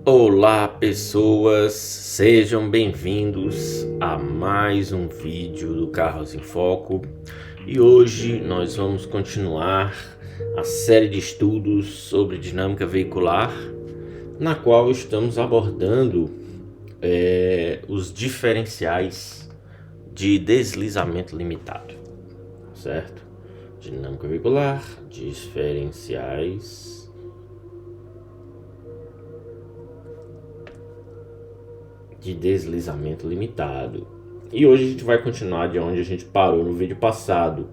Olá pessoas, sejam bem-vindos a mais um vídeo do Carros em Foco e hoje nós vamos continuar a série de estudos sobre dinâmica veicular, na qual estamos abordando os diferenciais de deslizamento limitado, certo? Dinâmica veicular, diferenciais de deslizamento limitado. E hoje a gente vai continuar de onde a gente parou no vídeo passado,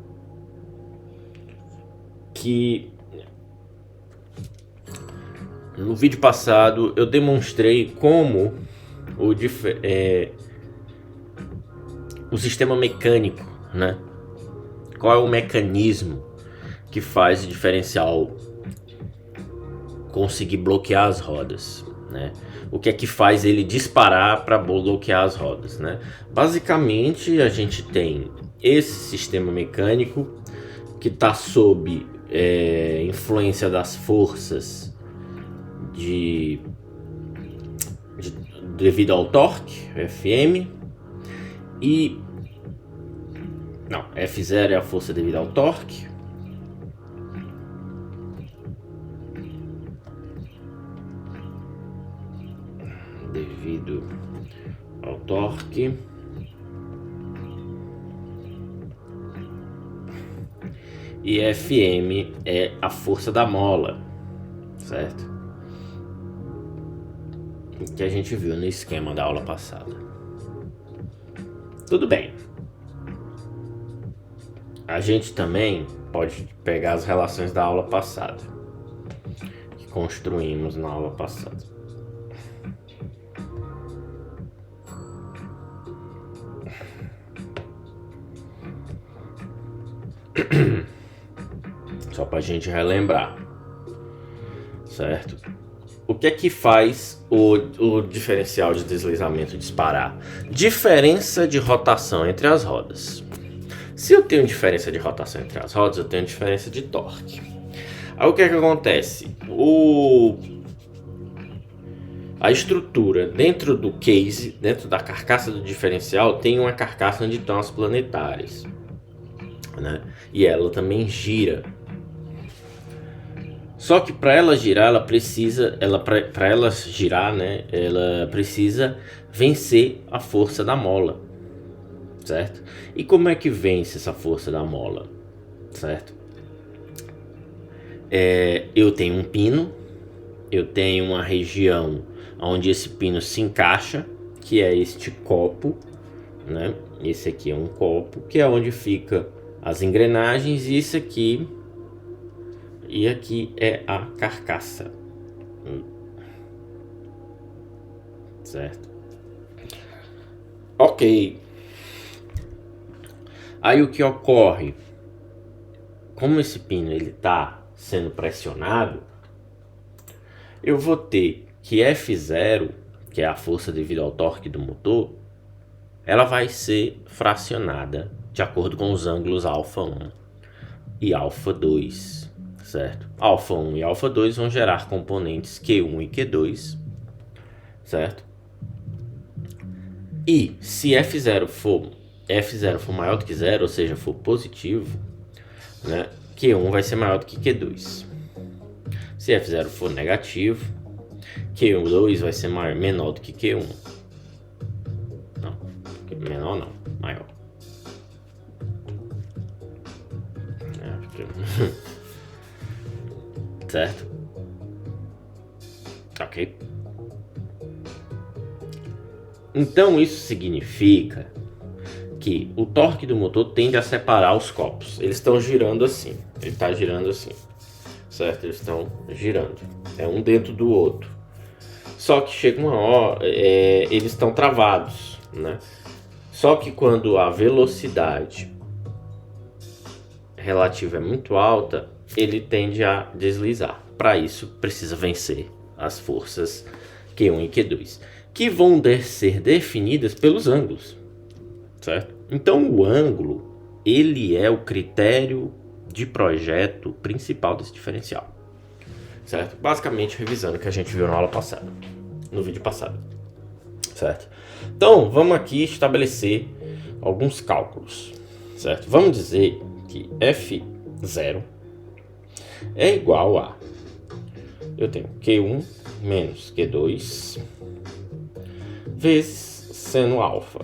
no vídeo passado eu demonstrei como o sistema mecânico, né? Qual é o mecanismo que faz o diferencial conseguir bloquear as rodas, né? O que é que faz ele disparar para bloquear as rodas, né? Basicamente, a gente tem esse sistema mecânico que está sob influência das forças devido ao torque, Fm, e não, F0 é a força devido ao torque, e Fm é a força da mola, certo? Que a gente viu no esquema da aula passada. Tudo bem. A gente também pode pegar as relações da aula passada, que construímos na aula passada. Só para a gente relembrar, certo? O que é que faz o diferencial de deslizamento disparar? Diferença de rotação entre as rodas. Se eu tenho diferença de rotação entre as rodas, eu tenho diferença de torque. Aí o que é que acontece? A estrutura dentro do case, dentro da carcaça do diferencial, tem uma carcaça onde estão as planetárias, né? E ela também gira. Só que para ela girar, ela precisa vencer a força da mola, certo? E como é que vence essa força da mola, certo? Eu tenho um pino, eu tenho uma região onde esse pino se encaixa, que é este copo, né? Esse aqui é um copo, que é onde fica as engrenagens, e isso aqui e aqui é a carcaça, certo? Ok. Aí o que ocorre? Como esse pino ele está sendo pressionado, eu vou ter que F0, que é a força devido ao torque do motor, ela vai ser fracionada de acordo com os ângulos α1 e α2. Certo? α1 e α2 vão gerar componentes Q1 e Q2, certo? E se F0 for maior do que zero, ou seja, for positivo, né, Q1 vai ser maior do que Q2. Se F0 for negativo, Q2 vai ser menor do que Q1. Não, menor não, maior. Certo? Ok. Então isso significa que o torque do motor tende a separar os copos. Eles estão girando assim. Ele está girando assim. Certo? Eles estão girando. É um dentro do outro. Só que chega uma hora, eles estão travados, né? Só que quando a velocidade relativa é muito alta, ele tende a deslizar. Para isso, precisa vencer as forças Q1 e Q2, que vão ser definidas pelos ângulos, certo? Então, o ângulo, ele é o critério de projeto principal desse diferencial, certo? Basicamente, revisando o que a gente viu na aula passada. no vídeo passado, certo? Então, vamos aqui estabelecer alguns cálculos, certo? Vamos dizer que F0 é igual a... eu tenho Q1 menos Q2 vezes seno alfa,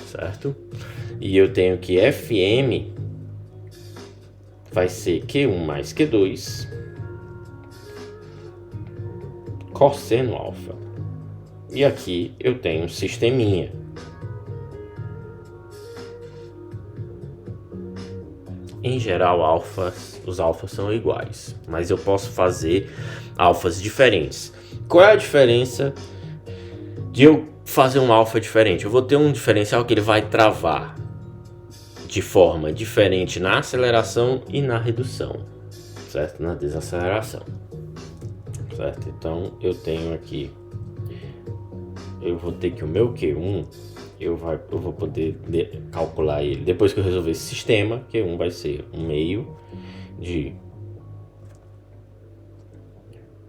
certo? E eu tenho que Fm vai ser Q1 mais Q2 cosseno alfa. E aqui eu tenho um sisteminha. Em geral, os alfas são iguais, mas eu posso fazer alfas diferentes. Qual é a diferença de eu fazer um alfa diferente? Eu vou ter um diferencial que ele vai travar de forma diferente na aceleração e na redução, certo? Na desaceleração, certo? Então eu tenho aqui, eu vou ter que o meu Q1, eu vou poder calcular ele depois que eu resolver esse sistema. Q1 vai ser 1 meio de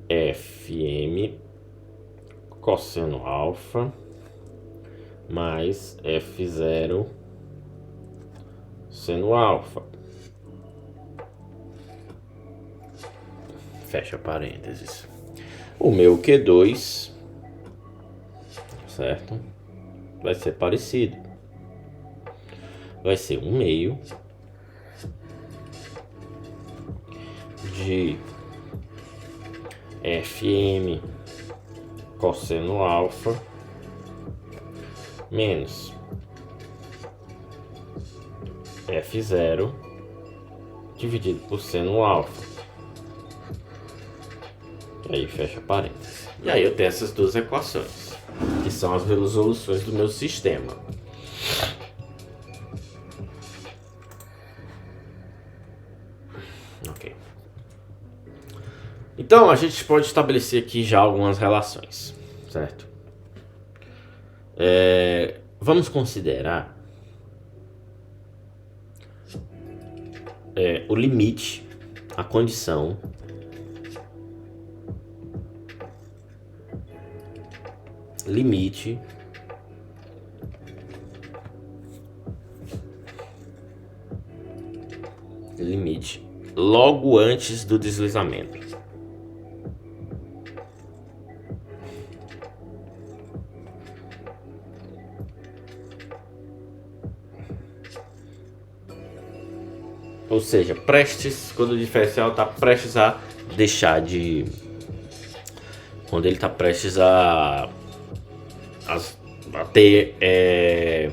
Fm cosseno alfa mais F0 seno alfa. Fecha parênteses. O meu Q2, certo? Vai ser parecido. Vai ser 1 meio de Fm cosseno alfa menos F0 dividido por seno alfa. Aí fecha parênteses. E aí eu tenho essas duas equações, que são as resoluções do meu sistema. Ok. Então a gente pode estabelecer aqui já algumas relações, certo? Vamos considerar o limite, a condição limite logo antes do deslizamento. Ou seja, quando o diferencial está prestes a deixar de... quando ele está prestes a ter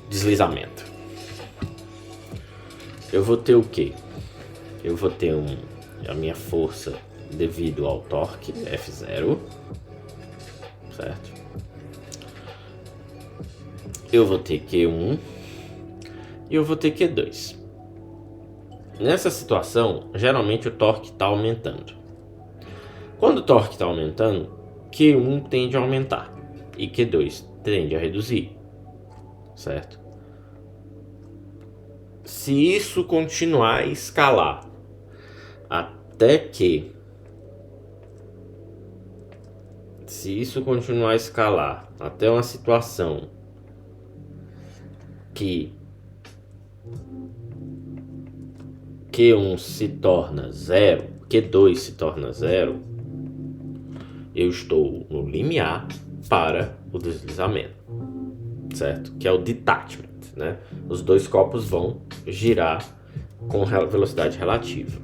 deslizamento. Eu vou ter o quê? Eu vou ter a minha força devido ao torque, F0, certo? Eu vou ter Q1 e eu vou ter Q2. Nessa situação, geralmente o torque está aumentando. Quando o torque está aumentando, Q1 tende a aumentar e Q2 tende a reduzir, certo? Se isso continuar a escalar até que... se isso continuar a escalar até uma situação que Q1 se torna zero, Q2 se torna zero, eu estou no limiar para o deslizamento, certo? Que é o detachment, né? Os dois copos vão girar com velocidade relativa,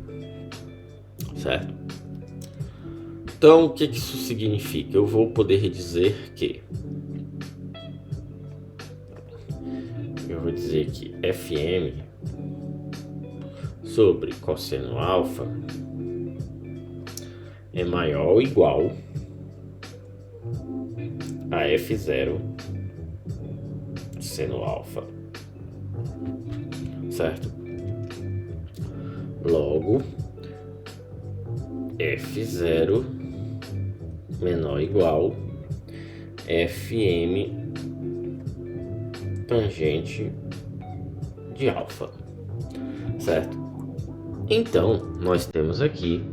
certo? Então, o que isso significa? Eu vou poder dizer que... eu vou dizer que Fm sobre cosseno alfa é maior ou igual a F0 seno alfa, certo? Logo, F0 menor ou igual Fm tangente de alfa, certo? Então, nós temos aqui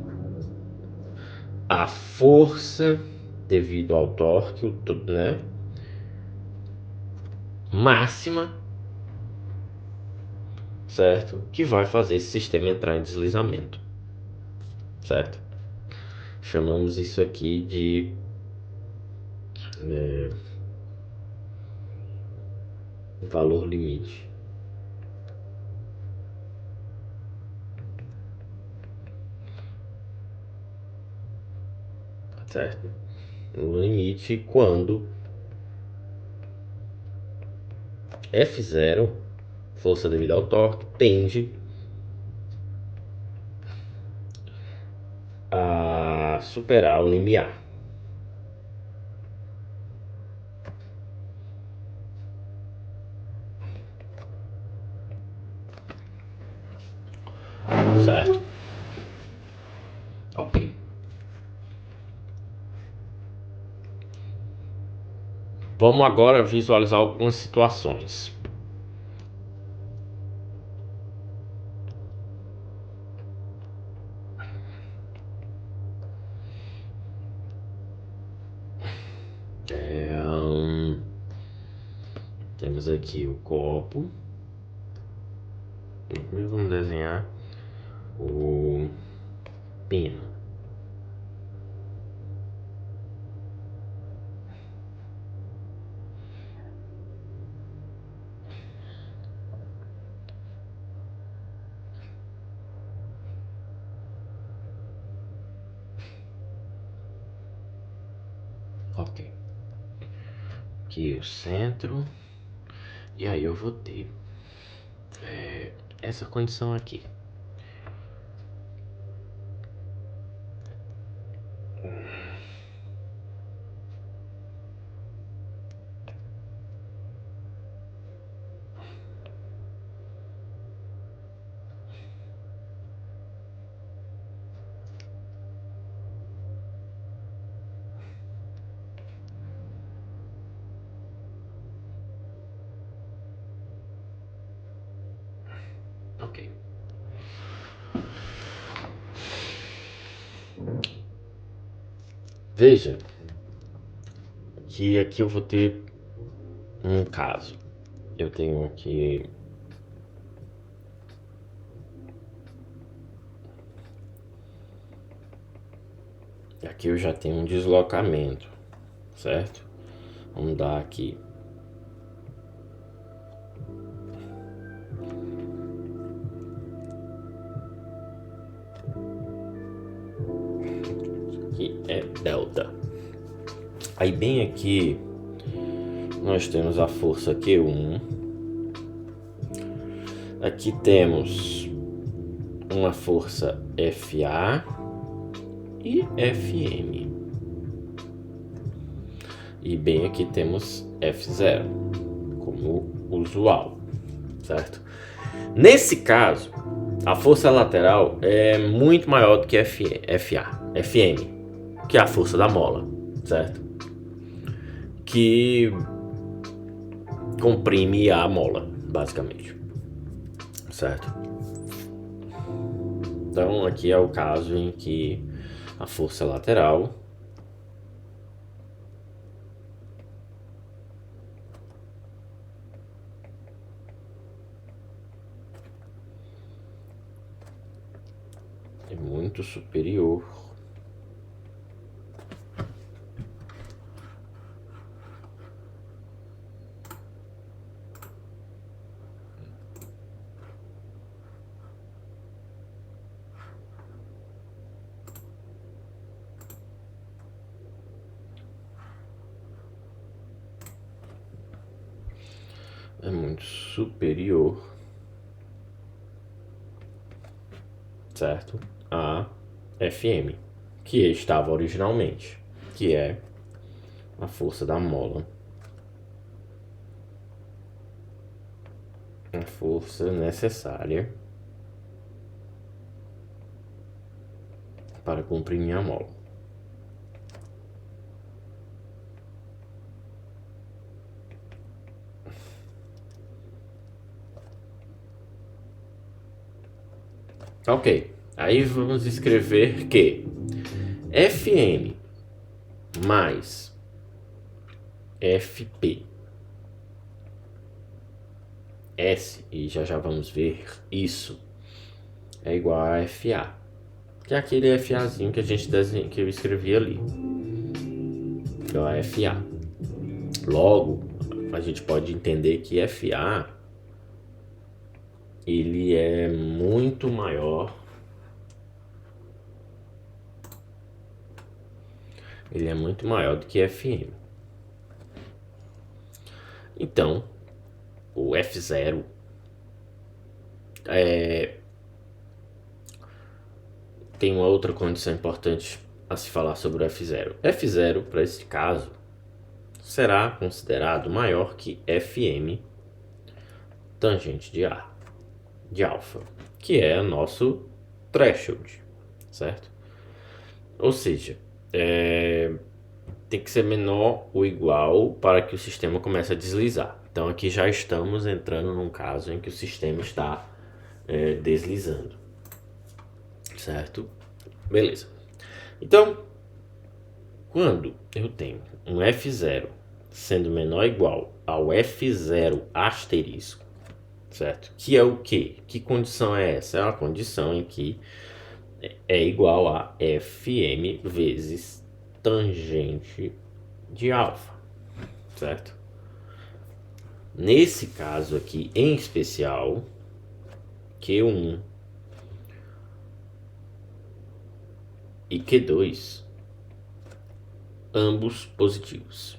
a força devido ao torque, né, máxima, certo? Que vai fazer esse sistema entrar em deslizamento, certo? Chamamos isso aqui de valor limite. Certo? O limite quando F0, força devida ao torque, tende a superar o limiar. Certo? Ok. Vamos agora visualizar algumas situações. Temos aqui o copo. E vamos desenhar o pino. Ok. Aqui o centro. E aí eu vou ter essa condição aqui. Ok. Veja que aqui eu vou ter um caso. Eu tenho aqui eu já tenho um deslocamento, certo? Vamos dar aqui é delta. Aí bem aqui nós temos a força Q1. Aqui temos uma força FA e FM. E bem aqui temos F0, como usual, certo? Nesse caso, a força lateral é muito maior do que FM, que é a força da mola, certo? Que comprime a mola, basicamente, certo? Então aqui é o caso em que a força lateral é muito superior é muito superior, certo? A FM, que estava originalmente, que é a força da mola, a força necessária para comprimir a mola. Ok, aí vamos escrever que Fn mais Fp S, e já vamos ver isso, é igual a Fa, que é aquele Fazinho que a gente desenha, que eu escrevi ali, igual a Fa. Logo, a gente pode entender que Fa ele é muito maior, do que Fm. Então, o F0 tem uma outra condição importante a se falar sobre o F0. F0, para esse caso, será considerado maior que Fm tangente de alfa, que é o nosso threshold, certo? Ou seja, tem que ser menor ou igual para que o sistema comece a deslizar. Então aqui já estamos entrando num caso em que o sistema está deslizando, certo? Beleza. Então, quando eu tenho um F0 sendo menor ou igual ao F0 asterisco, certo? Que é o quê? Que condição é essa? É uma condição em que é igual a Fm vezes tangente de alfa, certo? Nesse caso aqui, em especial, Q1 e Q2, ambos positivos.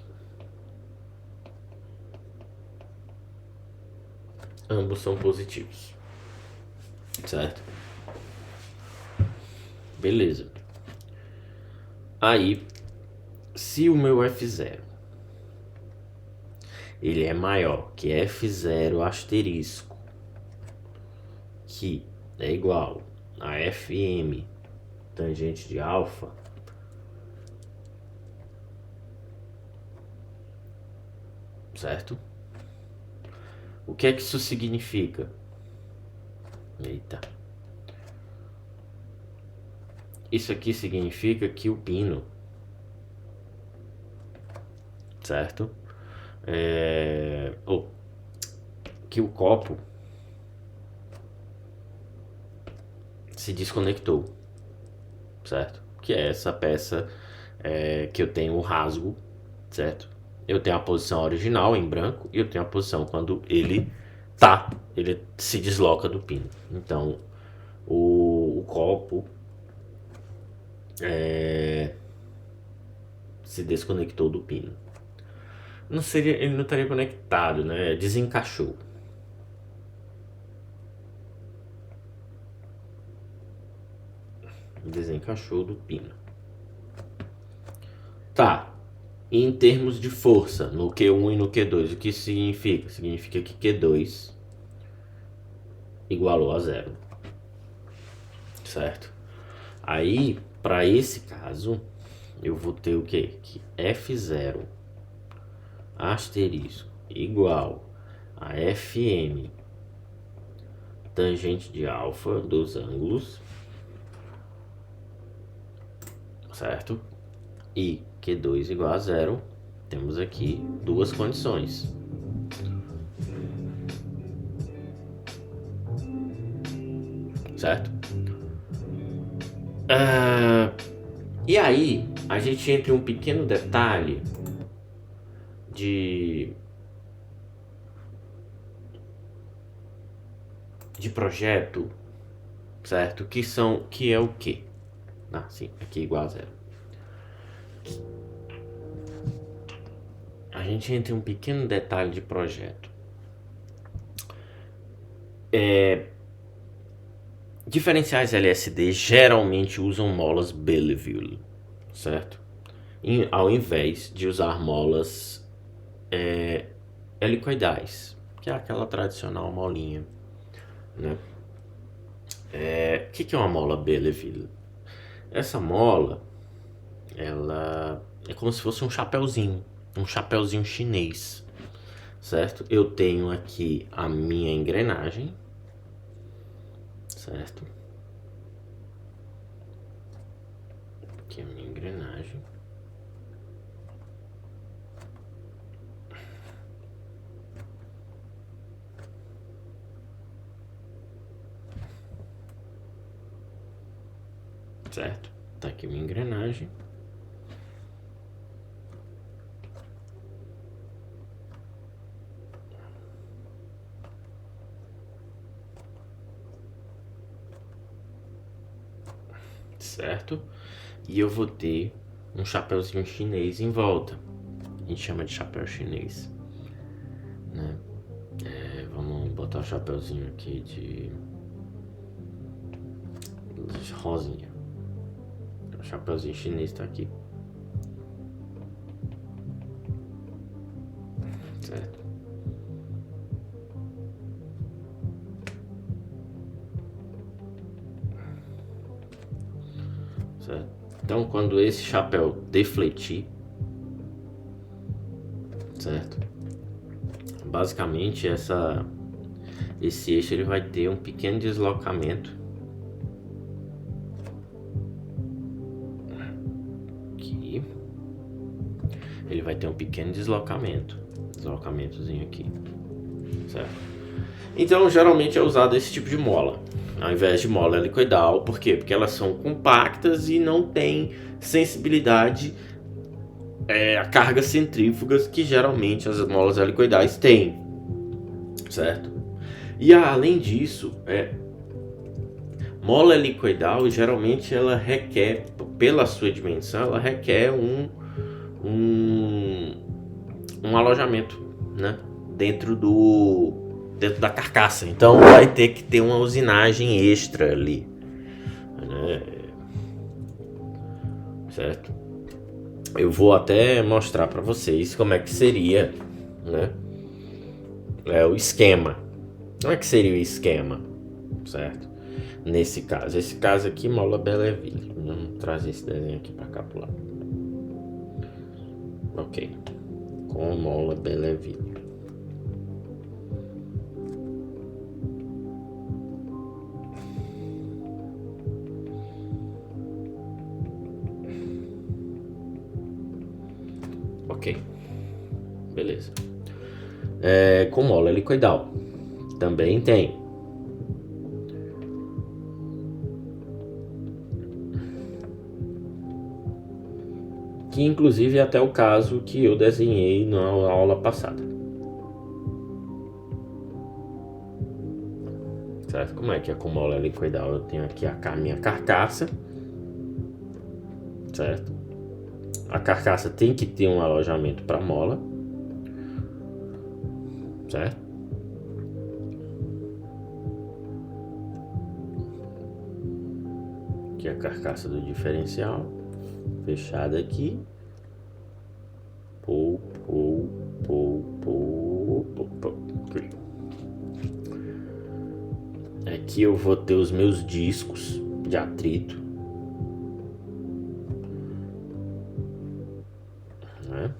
Ambos são positivos, certo? Beleza. Aí, se o meu F0 ele é maior que F0 asterisco, que é igual a Fm tangente de alfa, certo? O que é que isso significa? Eita. Isso aqui significa que o pino, certo? Que o copo se desconectou, certo? Que é essa peça que eu tenho o rasgo, certo? Eu tenho a posição original em branco e eu tenho a posição quando ele se desloca do pino. Então, o copo se desconectou do pino. Ele não estaria conectado, né? Desencaixou. Desencaixou do pino. Tá. Em termos de força, no Q1 e no Q2, o que significa? Significa que Q2 igualou a zero, certo? Aí, para esse caso, eu vou ter o quê? Que F0 asterisco igual a Fm tangente de alfa dos ângulos, certo? E Q2 igual a zero, temos aqui duas condições. Certo? E aí, a gente entra em um pequeno detalhe de projeto, certo? Que é o quê? Sim, aqui igual a zero. A gente entra em um pequeno detalhe de projeto. Diferenciais LSD geralmente usam molas Belleville, certo? Ao invés de usar molas helicoidais, que é aquela tradicional molinha, né? O que é uma mola Belleville? Essa mola, ela é como se fosse um chapeuzinho chinês, certo? Eu tenho aqui a minha engrenagem, certo? Aqui a minha engrenagem. Certo? Tá aqui minha engrenagem. Certo? E eu vou ter um chapéuzinho chinês em volta. A gente chama de chapéu chinês, né? Vamos botar o chapéuzinho aqui de rosinha. O chapéuzinho chinês tá aqui. Certo? Certo? Então, quando esse chapéu defletir, certo? Basicamente, esse eixo ele vai ter um pequeno deslocamento aqui. Ele vai ter um pequeno deslocamentozinho aqui, certo? Então, geralmente é usado esse tipo de mola, ao invés de mola helicoidal. Por quê? Porque elas são compactas e não têm sensibilidade a cargas centrífugas que geralmente as molas helicoidais têm, certo? E além disso, mola helicoidal geralmente ela requer, pela sua dimensão, ela requer um alojamento, né? Dentro da carcaça. Então vai ter que ter uma usinagem extra ali, né? Certo? Eu vou até mostrar para vocês como é que seria, né? O esquema. Como é que seria o esquema, certo? Nesse caso. Esse caso aqui, mola Belleville. Vamos trazer esse desenho aqui para cá pro lado. Ok. Com mola Belleville. Ok. Beleza. Com mola helicoidal. Também tem. Que inclusive é até o caso que eu desenhei na aula passada. Certo? Como é que é com mola helicoidal? Eu tenho aqui a minha carcaça. Certo? A carcaça tem que ter um alojamento para mola. Certo? Aqui a carcaça do diferencial. Fechada aqui. Aqui eu vou ter os meus discos de atrito, né?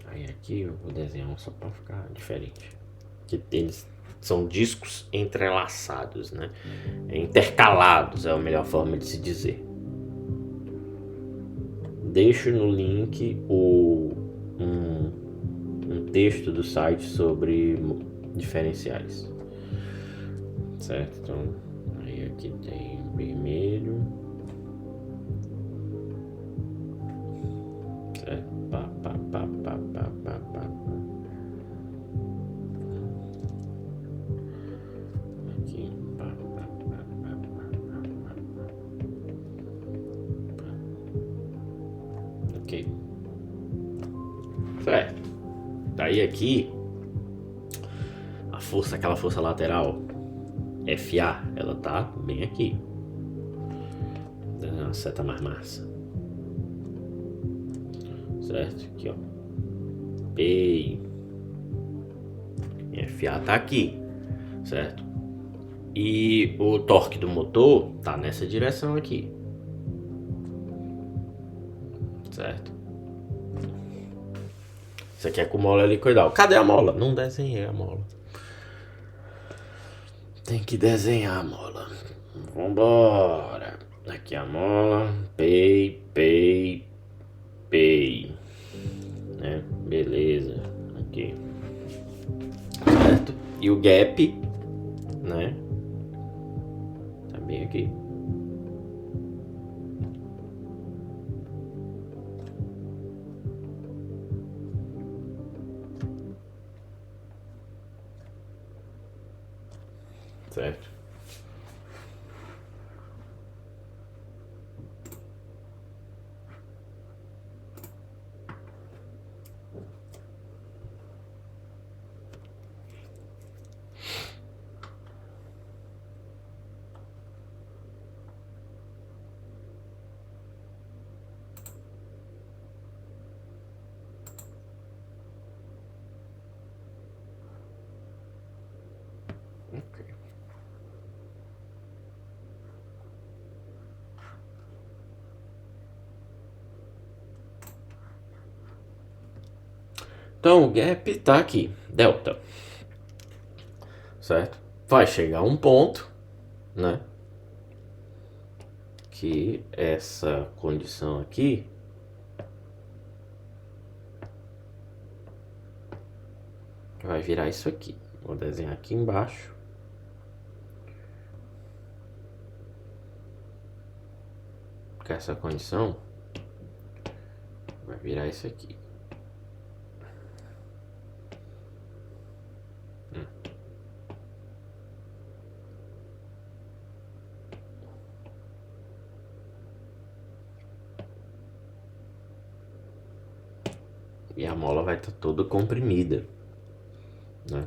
Aí aqui eu vou desenhar só para ficar diferente. Que eles são discos entrelaçados, né? Intercalados é a melhor forma de se dizer. Deixo no link um texto do site sobre diferenciais, certo? Então, aí aqui tem vermelho, certo? Aqui, ok, certo? Daí aqui aquela força lateral FA, ela tá bem aqui, dando uma seta mais massa, certo? Aqui, ó, P, FA tá aqui, certo? E o torque do motor tá nessa direção aqui, certo? Isso aqui é com mola helicoidal. Cadê a mola? Não desenhei a mola. Tem que desenhar a mola. vambora. Aqui a mola. Pay. Né? Beleza. Aqui. Certo? E o gap, né? Tá bem aqui. Certo? Ok. Então o gap tá aqui, delta, certo? Vai chegar um ponto, né? Que essa condição aqui vai virar isso aqui. Vou desenhar aqui embaixo. Que essa condição vai virar isso aqui. E a mola vai estar toda comprimida, né?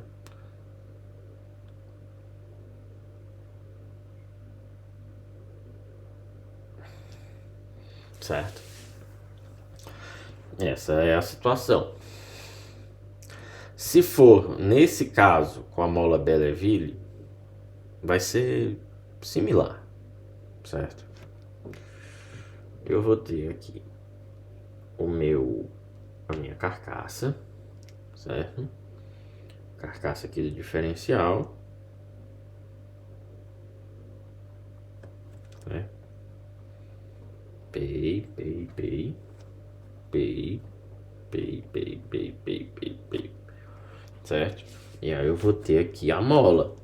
Certo? Essa é a situação. Se for nesse caso com a mola Belleville, vai ser similar, certo? Eu vou ter aqui a minha carcaça, certo? Carcaça aqui do diferencial, né? Pay, certo? E aí eu vou ter aqui a mola,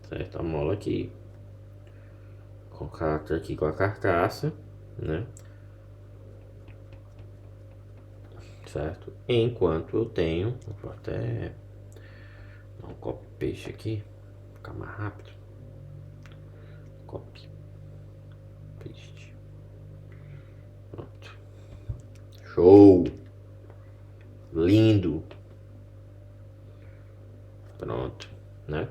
certo? A mola aqui, aqui com a carcaça, né? Certo? Enquanto eu tenho, vou até dar um copy paste aqui, ficar mais rápido. Copy paste. Pronto. Show! Lindo! Pronto, né?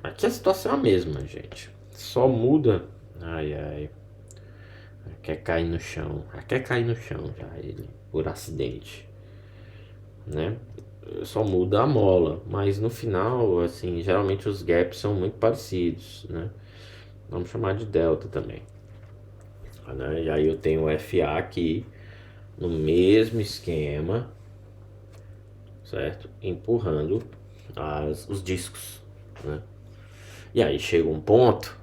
Aqui a situação é a mesma, gente. Só muda. Ai. Quer cair no chão. Quer cair no chão já ele, por acidente, né? Só muda a mola, mas no final, assim, geralmente os gaps são muito parecidos, né? Vamos chamar de delta também, né? E aí eu tenho o FA aqui no mesmo esquema, certo? Empurrando os discos, né? E aí chega um ponto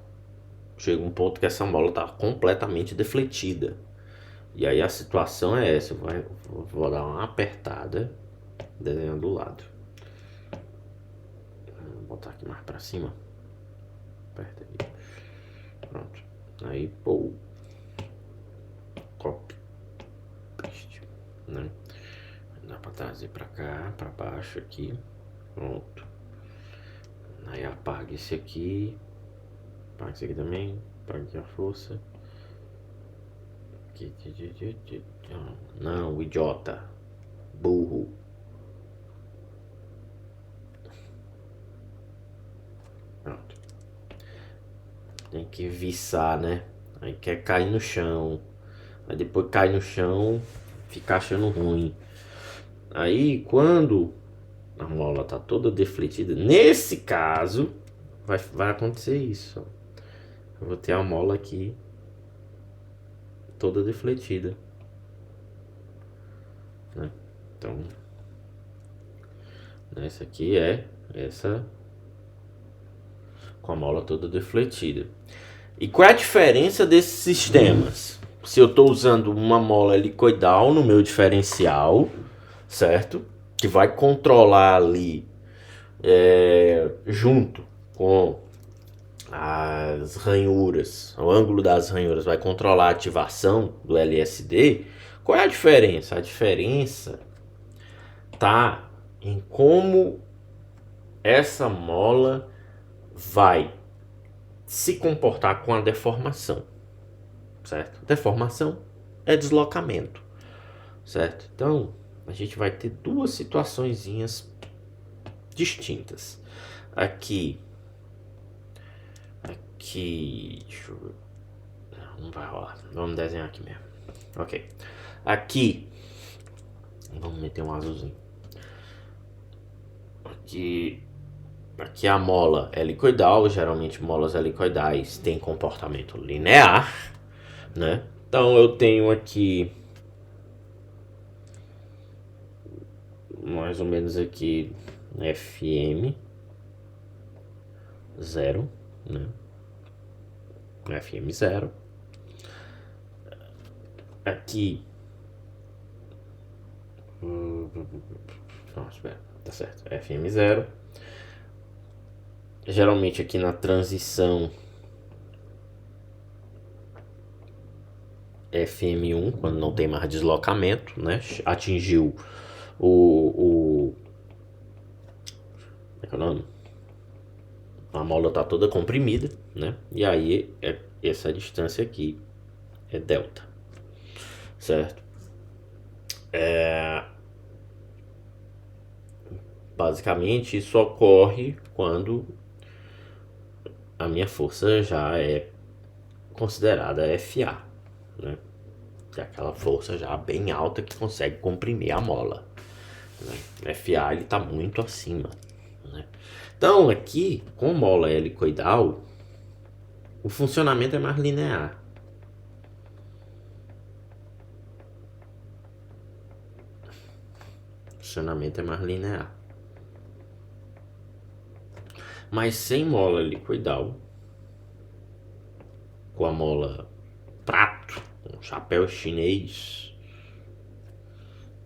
que essa mola está completamente defletida. E aí a situação é essa, vou dar uma apertada, desenhando do lado. Vou botar aqui mais para cima. Aperta aí. Pronto. Aí, pô. Copy. Paste. Né? Dá para trazer para cá, para baixo aqui. Pronto. Aí apaga esse aqui. Apaga esse aqui também. Apaga aqui a força. Não, idiota. Burro. Pronto. Tem que viçar, né? Aí quer cair no chão. Aí depois cai no chão, fica achando ruim. Aí quando a mola tá toda defletida, nesse caso, vai acontecer isso. Eu vou ter a mola aqui toda defletida, né? Então, essa aqui é essa com a mola toda defletida. E qual é a diferença desses sistemas? Se eu estou usando uma mola helicoidal no meu diferencial, certo? Que vai controlar ali junto com as ranhuras, o ângulo das ranhuras vai controlar a ativação do LSD. Qual é a diferença? A diferença tá em como essa mola vai se comportar com a deformação, certo? Deformação é deslocamento, certo? Então, a gente vai ter duas situaçõezinhas distintas. Aqui, deixa eu ver. Não vai rolar. Vamos desenhar aqui mesmo. Ok. Aqui, vamos meter um azulzinho. Aqui a mola helicoidal, geralmente molas helicoidais têm comportamento linear, né? Então eu tenho aqui mais ou menos aqui FM 0, né? FM 0. Aqui não, espera, tá certo. FM 0. Geralmente aqui na transição FM1, quando não tem mais deslocamento, né? Atingiu como é que é o nome? A mola está toda comprimida, né? E aí essa distância aqui é delta, certo? Basicamente isso ocorre quando a minha força já é considerada FA, né? Que é aquela força já bem alta que consegue comprimir a mola, né? FA ele está muito acima, né? Então aqui com mola helicoidal o funcionamento é mais linear. O funcionamento é mais linear. Mas sem mola helicoidal, com a mola prato, com um chapéu chinês,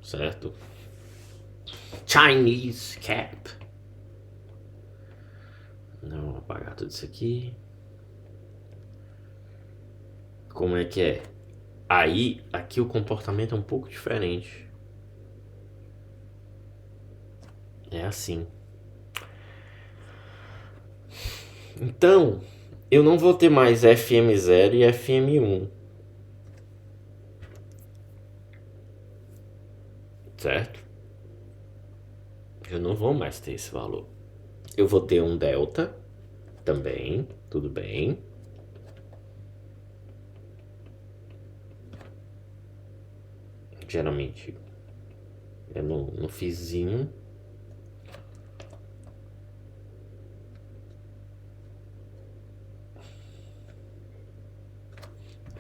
certo? Chinese cap. Não, vou apagar tudo isso aqui. Como é que é? Aí, aqui o comportamento é um pouco diferente. É assim. Então, eu não vou ter mais FM0 e FM1. Certo? Eu não vou mais ter esse valor. Eu vou ter um delta também, tudo bem. Geralmente é no fizinho.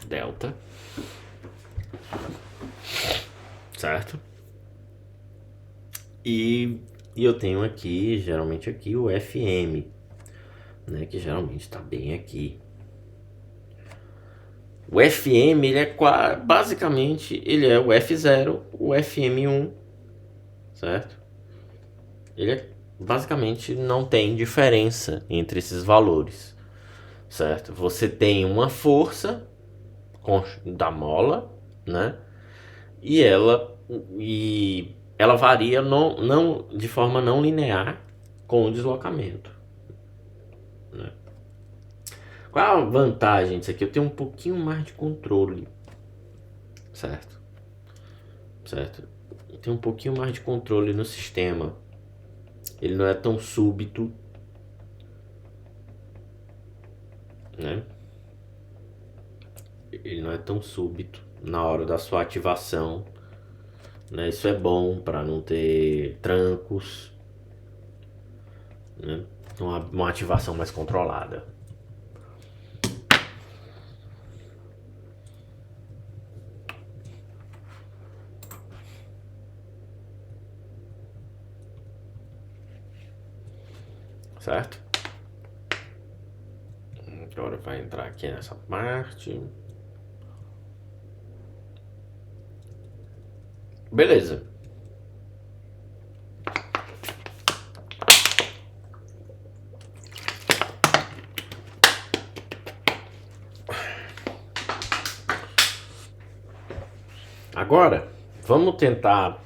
Delta. Certo? E eu tenho aqui, geralmente aqui, o FM, né? Que geralmente está bem aqui. O FM, ele é basicamente, ele é o F0, o FM1, certo? Ele é, basicamente não tem diferença entre esses valores, certo? Você tem uma força da mola, né? E ela varia não, de forma não linear com o deslocamento, né? Qual é a vantagem disso aqui? Eu tenho um pouquinho mais de controle, certo? Certo? Eu tenho um pouquinho mais de controle no sistema. Ele não é tão súbito, né? Ele não é tão súbito na hora da sua ativação, né? Isso é bom para não ter trancos, né? Uma ativação mais controlada. Certo? Agora vai entrar aqui nessa parte. Beleza. Agora, vamos tentar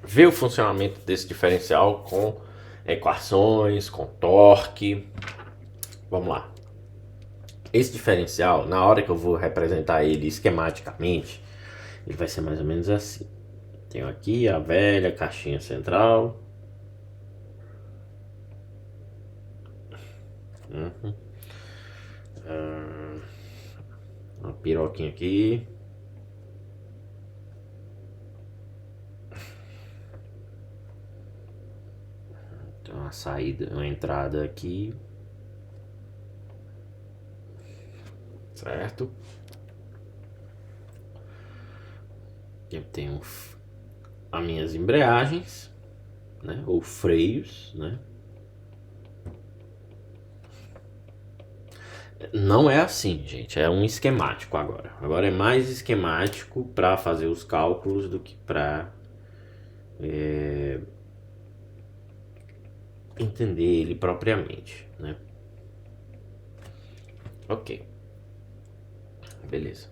ver o funcionamento desse diferencial com equações, com torque. Vamos lá. Esse diferencial, na hora que eu vou representar ele esquematicamente, ele vai ser mais ou menos assim. Tenho aqui a velha caixinha central. Uma piroquinha aqui. Tem uma saída, uma entrada aqui. Certo? Eu tenho as minhas embreagens, né? Ou freios, né? Não é assim, gente. É um esquemático agora. Agora é mais esquemático para fazer os cálculos do que para entender ele propriamente, né? Ok. Beleza.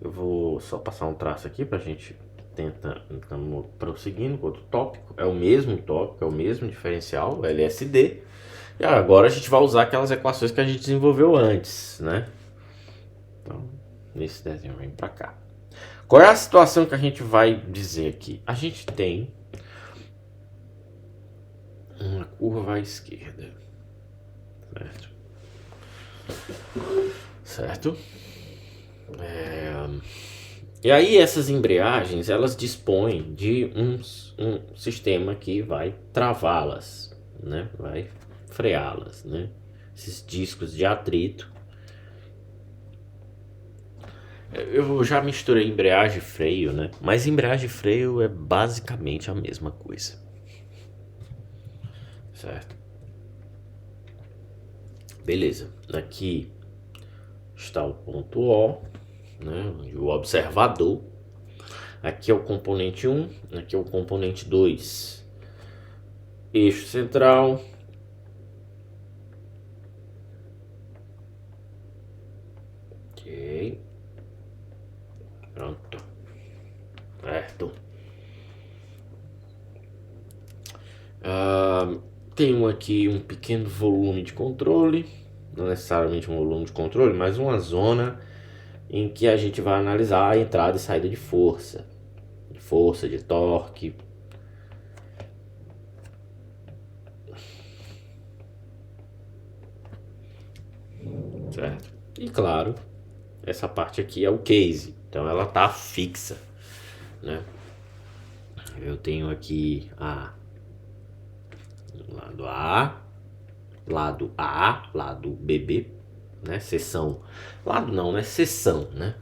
Eu vou só passar um traço aqui pra gente estamos prosseguindo com outro tópico. É o mesmo tópico, é o mesmo diferencial, o LSD. E agora a gente vai usar aquelas equações que a gente desenvolveu antes, né? Então, esse desenho vem pra cá. Qual é a situação que a gente vai dizer aqui? A gente tem uma curva à esquerda, certo? Certo? E aí essas embreagens, elas dispõem de um sistema que vai travá-las, né? Vai freá-las, né? Esses discos de atrito. Eu já misturei embreagem e freio, né? Mas embreagem e freio é basicamente a mesma coisa. Certo? Beleza. Aqui está o ponto O, né? O observador. Aqui é o componente 1, aqui é o componente 2. Eixo central. Ok. Pronto. Certo. Tenho aqui um pequeno volume de controle. Não necessariamente um volume de controle, mas uma zona em que a gente vai analisar a entrada e saída de força. De torque. Certo? E claro, essa parte aqui é o case. Então ela tá fixa, né? Eu tenho aqui lado A, lado BB, né? Seção. Lado não, né? Seção, né?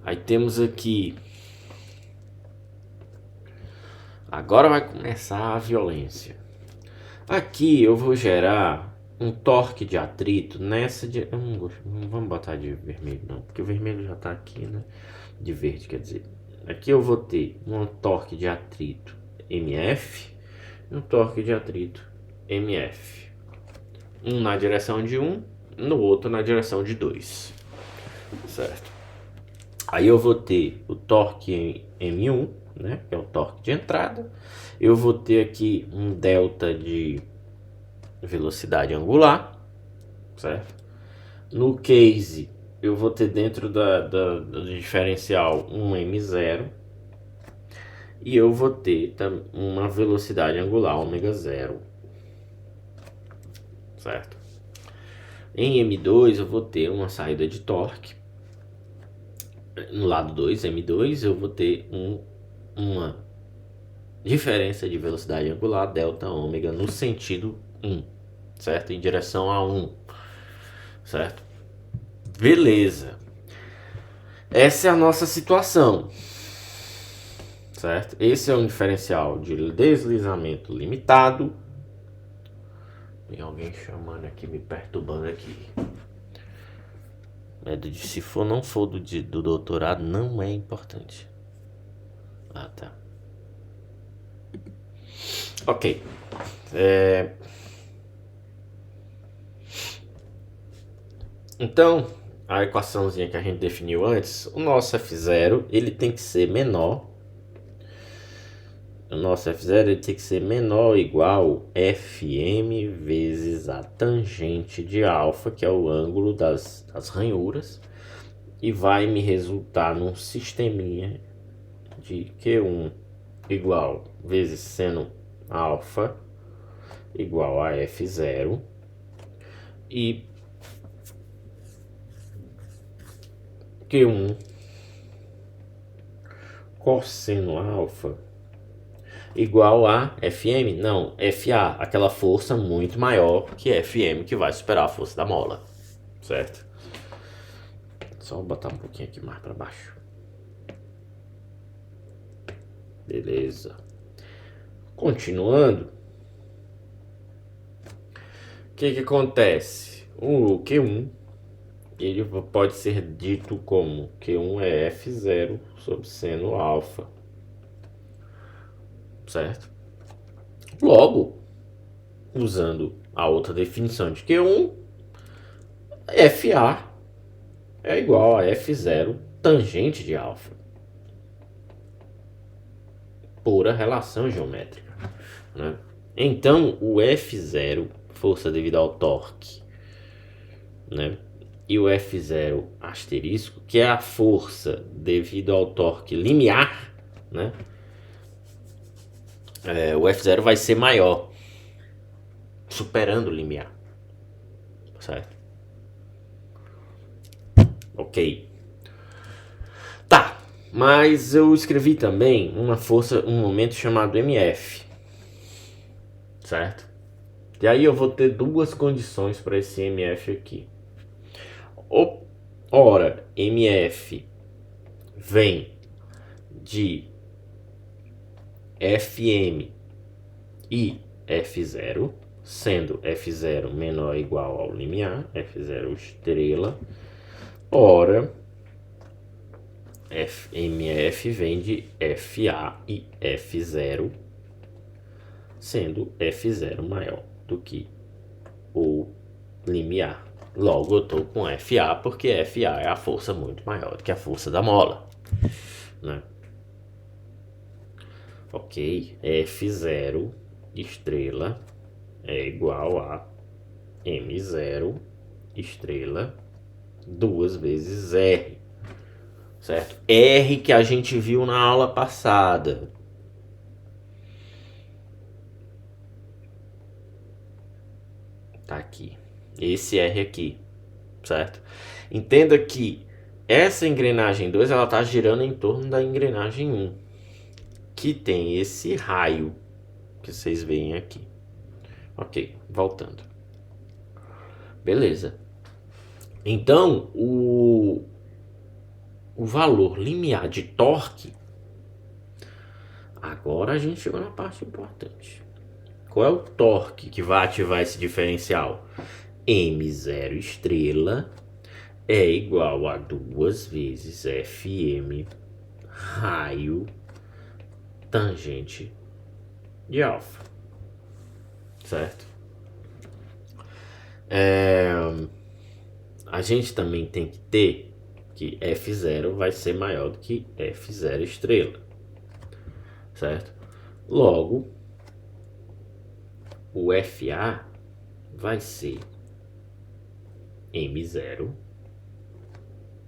Aí temos aqui. Agora vai começar a violência. Aqui eu vou gerar um torque de atrito nessa de... não vamos botar de vermelho não, porque o vermelho já tá aqui, né? De verde, quer dizer. Aqui eu vou ter um torque de atrito MF e um torque de atrito MF. Um na direção de 1, no outro na direção de 2. Certo? Aí eu vou ter o torque M1, né? Que é o torque de entrada. Eu vou ter aqui um delta de velocidade angular, certo? No case, eu vou ter dentro do diferencial um M0 e eu vou ter uma velocidade angular ômega 0, certo? Em M2 eu vou ter uma saída de torque. No lado 2, M2, eu vou ter uma diferença de velocidade angular delta ômega no sentido 1, certo? Em direção a 1, certo? Beleza. Essa é a nossa situação, certo? Esse é um diferencial de deslizamento limitado, Tem alguém chamando aqui, me perturbando aqui. Se for, não for do doutorado, não é importante. Ah, tá. Ok. Então, a equaçãozinha que a gente definiu antes, o nosso F0 ele tem que ser menor. O nosso F0 ele tem que ser menor ou igual Fm vezes a tangente de alfa, que é o ângulo das ranhuras, e vai me resultar num sisteminha de Q1 igual vezes seno alfa igual a F0 e Q1 cosseno alfa igual a Fm, não, Fa, aquela força muito maior que Fm, que vai superar a força da mola, certo? Só botar um pouquinho aqui mais para baixo. Beleza. Continuando, o que acontece? O Q1 ele pode ser dito como Q1 é F0 sobre seno alfa, certo? Logo, usando a outra definição de Q1, Fa é igual a F0 tangente de alfa. Pura relação geométrica, né? Então, o F0, força devido ao torque, né? E o F0 asterisco, que é a força devido ao torque limiar, né? O F0 vai ser maior, superando o limiar, certo? Ok. Tá, mas eu escrevi também uma força, um momento chamado MF, certo? E aí eu vou ter duas condições para esse MF aqui. Ora, MF vem de Fm e F0, sendo F0 menor ou igual ao limiar, F0 estrela. Ora, MF vem de Fa e F0, sendo F0 maior do que o limiar. Logo eu estou com Fa, porque Fa é a força muito maior do que a força da mola, né? Ok, F0 estrela é igual a M0 estrela 2 vezes R, certo? R que a gente viu na aula passada. Tá aqui. Esse R aqui, certo? Entenda que essa engrenagem 2 ela tá girando em torno da engrenagem 1, que tem esse raio que vocês veem aqui. Ok, voltando. Beleza. Então, o valor limiar de torque, agora a gente chegou na parte importante. Qual é o torque que vai ativar esse diferencial? M0 estrela é igual a 2 vezes Fm raio tangente de alfa, certo? A gente também tem que ter que F0 vai ser maior do que F0 estrela, certo? Logo, o Fa vai ser M0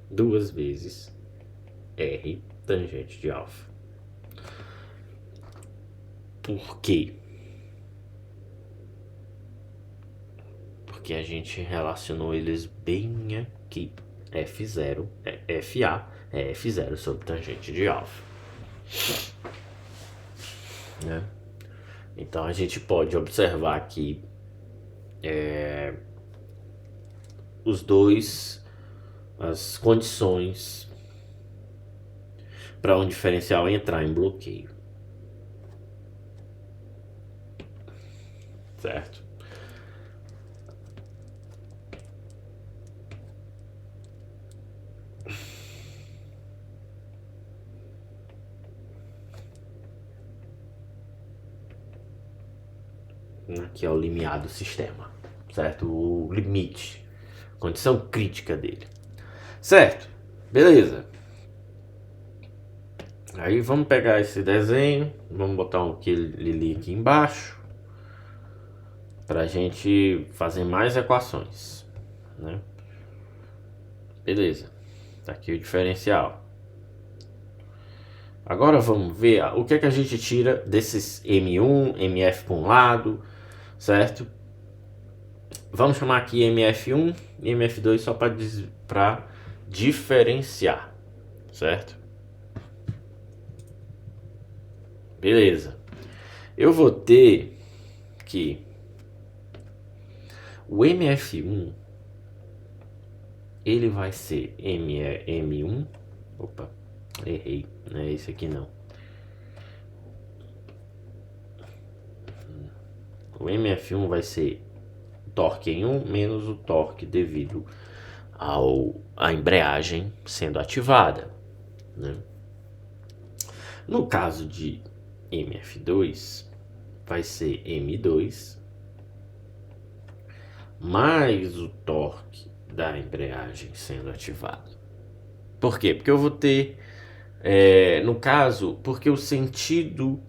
2 vezes R tangente de alfa. Por quê? Porque a gente relacionou eles bem aqui. F0 é Fa, é F0 sobre tangente de alfa, né? Então a gente pode observar aqui as condições para um diferencial entrar em bloqueio, certo? que é o limiar do sistema, certo? O limite, condição crítica dele, certo? Beleza. Aí vamos pegar esse desenho, vamos botar um Lili aqui embaixo, para a gente fazer mais equações, né? Beleza, tá aqui o diferencial. Agora vamos ver o que é que a gente tira desses M1, MF para um lado, certo? Vamos chamar aqui MF1 e MF2 só para diferenciar, certo? Beleza. Eu vou ter que o MF1 ele vai ser M1. Opa, errei, não é esse aqui não. O MF1 vai ser torque em 1 menos o torque devido à embreagem sendo ativada, né? No caso de MF2, vai ser M2 mais o torque da embreagem sendo ativado. Por quê? Porque eu vou ter, no caso, porque o sentido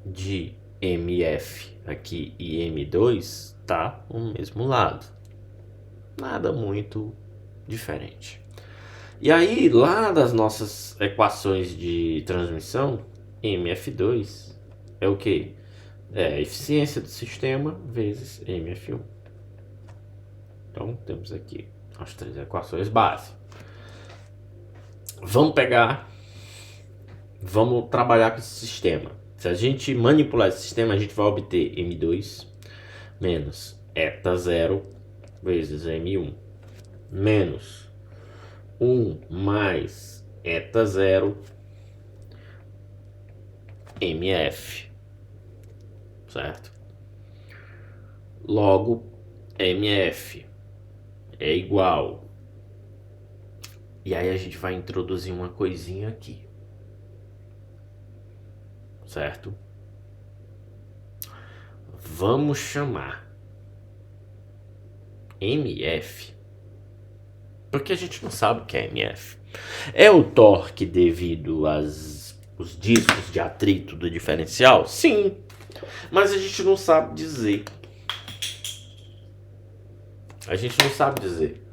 de MF aqui e M2 tá no mesmo lado. Nada muito diferente. E aí, lá das nossas equações de transmissão, MF2 é o que? É a eficiência do sistema vezes MF1. Então, temos aqui as 3 equações base. Vamos trabalhar com esse sistema. Se a gente manipular esse sistema, a gente vai obter M2 menos eta 0 vezes M1 menos 1 mais eta 0 MF, certo? Logo, MF é igual. E aí a gente vai introduzir uma coisinha aqui, certo? Vamos chamar MF, porque a gente não sabe o que é MF. É o torque devido aos discos de atrito do diferencial? Sim, mas a gente não sabe dizer. A gente não sabe dizer.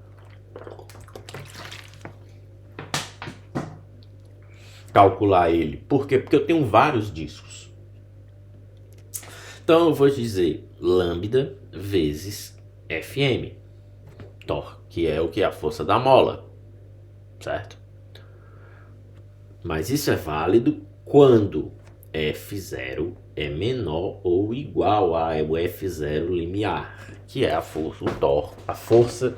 Calcular ele. Por quê? Porque eu tenho vários discos. Então eu vou dizer lambda vezes Fm, torque, que é o que? A força da mola, certo? Mas isso é válido quando F0 é menor ou igual ao F0 limiar, que é a força, o torque, a força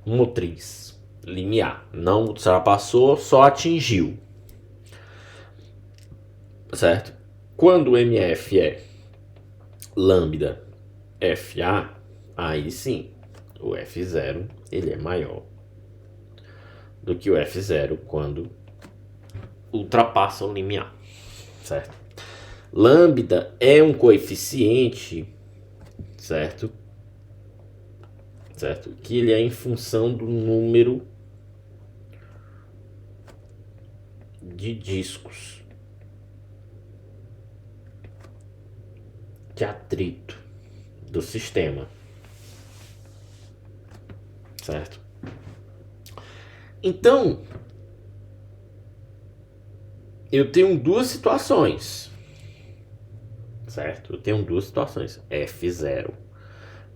motriz limiar. Não ultrapassou, só atingiu, certo? Quando o MF é lambda FA, aí sim, o F0 ele é maior do que o F0 quando ultrapassa o limiar, certo? Lambda é um coeficiente, certo? Certo? Que ele é em função do número de discos de atrito do sistema, certo? Então, eu tenho duas situações, certo? Eu tenho duas situações. F0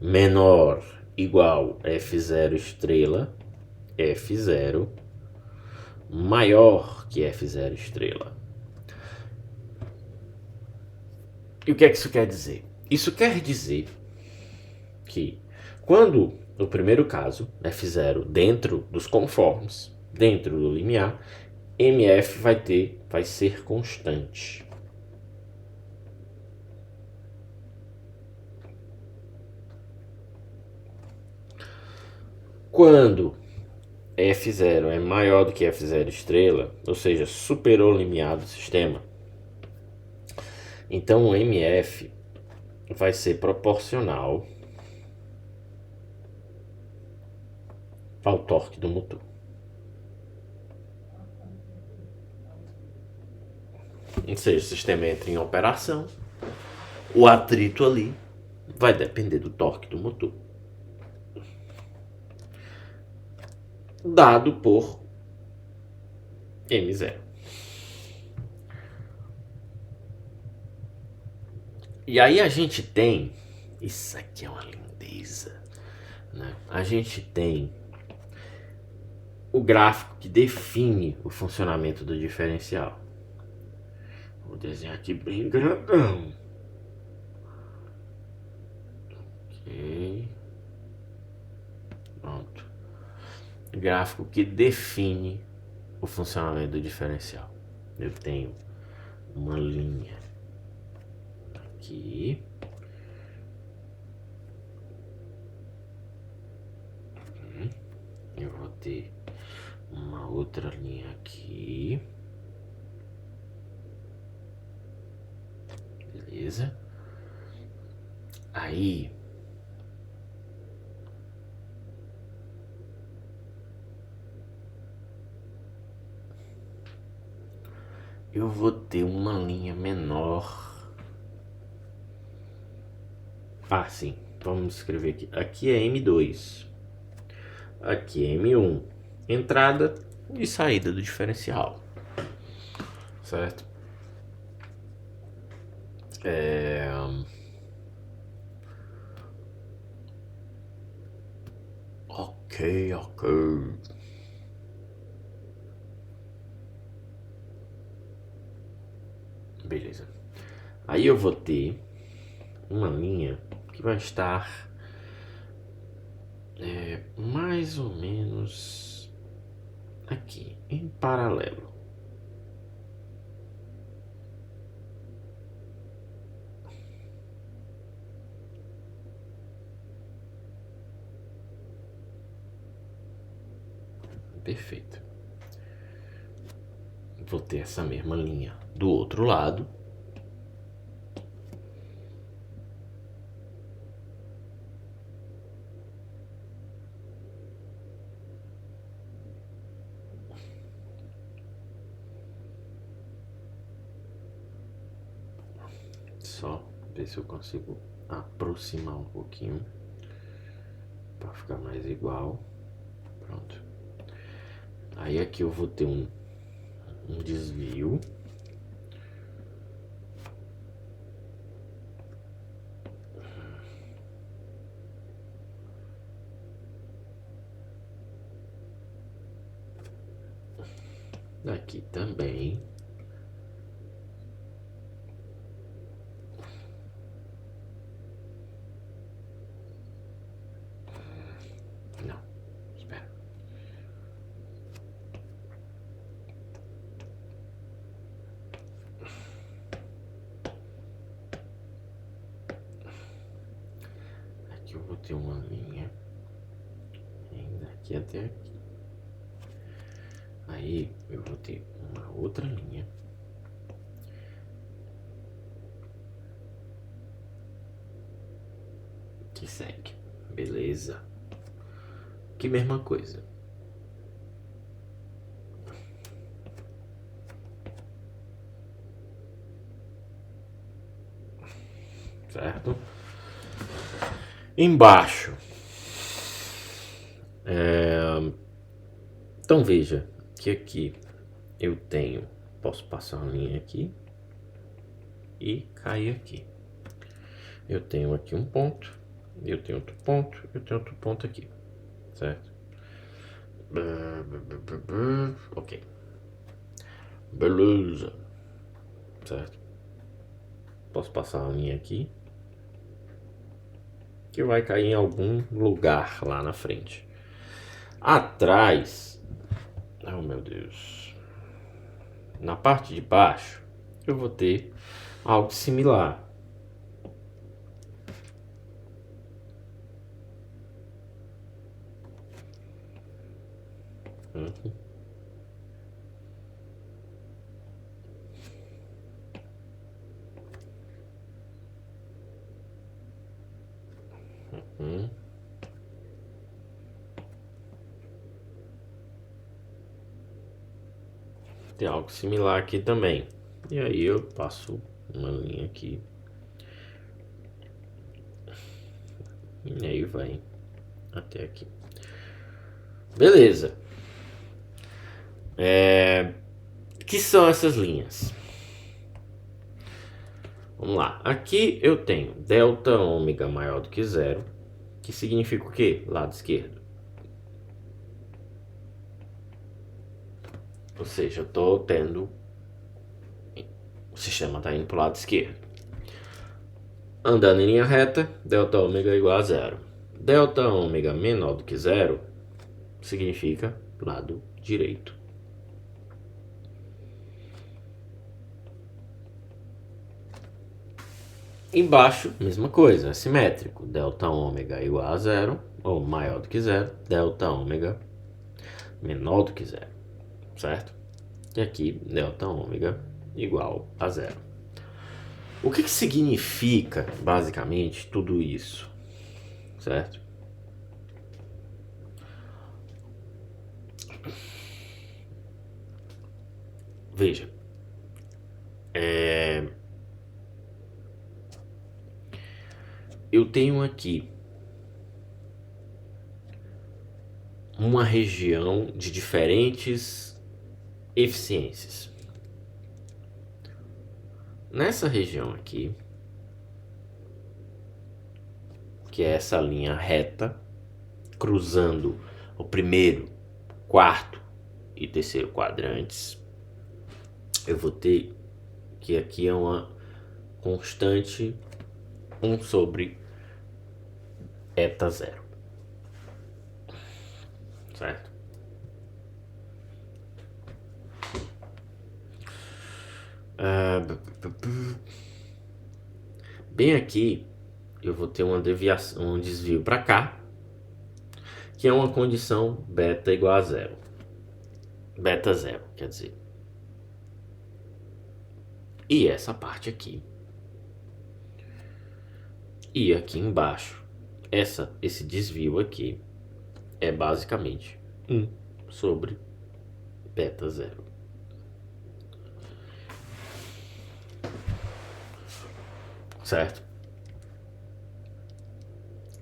menor igual F0 estrela, F0 maior que F0 estrela. E o que é que isso quer dizer? Isso quer dizer que quando no primeiro caso, F0 dentro dos conformes, dentro do limiar, MF vai ser constante. Quando F0 é maior do que F0 estrela, ou seja, superou o limiar do sistema, então o MF vai ser proporcional ao torque do motor. Ou seja, o sistema entra em operação, o atrito ali vai depender do torque do motor, dado por M0. E aí a gente tem, isso aqui é uma lindeza, né? A gente tem o gráfico que define o funcionamento do diferencial. Vou desenhar aqui bem grandão. Ok. Pronto. Gráfico que define o funcionamento do diferencial. Eu tenho uma linha aqui. Eu vou ter uma outra linha aqui. Beleza? Aí eu vou ter uma linha menor. Ah, sim. Vamos escrever aqui. Aqui é M2. Aqui é M1. Entrada e saída do diferencial. Certo? Ok. Beleza. Aí eu vou ter uma linha que vai estar mais ou menos aqui, em paralelo. Perfeito. Vou ter essa mesma linha do outro lado. Só ver se eu consigo aproximar um pouquinho para ficar mais igual. Pronto. Aí aqui eu vou ter um desvio. Aqui também. Não, espera. Aqui eu vou ter uma linha daqui até aqui. Aí eu vou ter uma outra linha que segue. Beleza. Que mesma coisa. Certo? Embaixo. Então veja que aqui eu tenho, posso passar uma linha aqui e cair aqui. Eu tenho aqui um ponto, eu tenho outro ponto, eu tenho outro ponto aqui, certo? Ok. Beleza. Certo? Posso passar uma linha aqui que vai cair em algum lugar lá na frente. Atrás, oh meu Deus, na parte de baixo eu vou ter algo similar. ter algo similar aqui também. E aí eu passo uma linha aqui. E aí vai até aqui. Beleza. Que são essas linhas? Vamos lá. Aqui eu tenho delta ômega maior do que zero, que significa o quê? Lado esquerdo. Ou seja, eu estou tendo... O sistema está indo para o lado esquerdo. Andando em linha reta, delta ômega igual a zero. Delta ômega menor do que zero significa lado direito. Embaixo, mesma coisa, simétrico. Delta ômega igual a zero, ou maior do que zero. Delta ômega menor do que zero, certo? E aqui, delta ômega igual a zero. O que significa, basicamente, tudo isso, certo? Veja, eu tenho aqui uma região de diferentes eficiências. Nessa região aqui, que é essa linha reta, cruzando o primeiro, quarto e terceiro quadrantes, eu vou ter que aqui é uma constante 1 sobre eta zero, certo? Bem aqui eu vou ter uma deviação, um desvio para cá, que é uma condição beta igual a zero. Beta zero, quer dizer. E essa parte aqui. E aqui embaixo, esse desvio aqui é basicamente 1 sobre beta zero. Certo?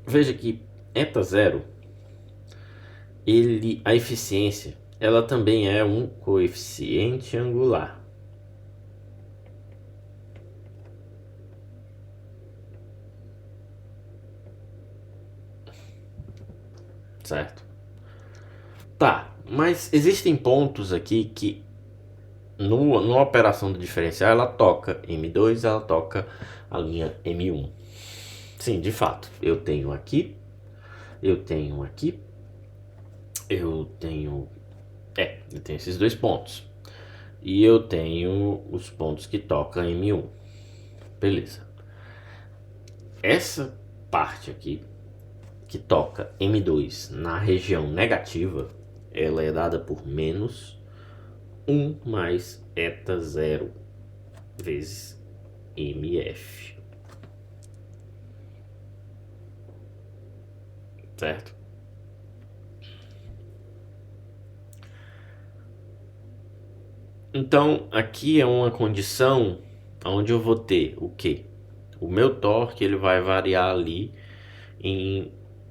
Veja que eta zero, a eficiência, ela também é um coeficiente angular. Certo? Tá, mas existem pontos aqui que na operação do diferencial ela toca M2, ela toca a linha M1. Sim, de fato, eu tenho aqui, eu tenho esses dois pontos. E eu tenho os pontos que tocam M1. Beleza. Essa parte aqui, que toca M2 na região negativa, ela é dada por menos 1 mais eta zero vezes MF. Certo? Então, aqui é uma condição onde eu vou ter o quê? O meu torque ele vai variar ali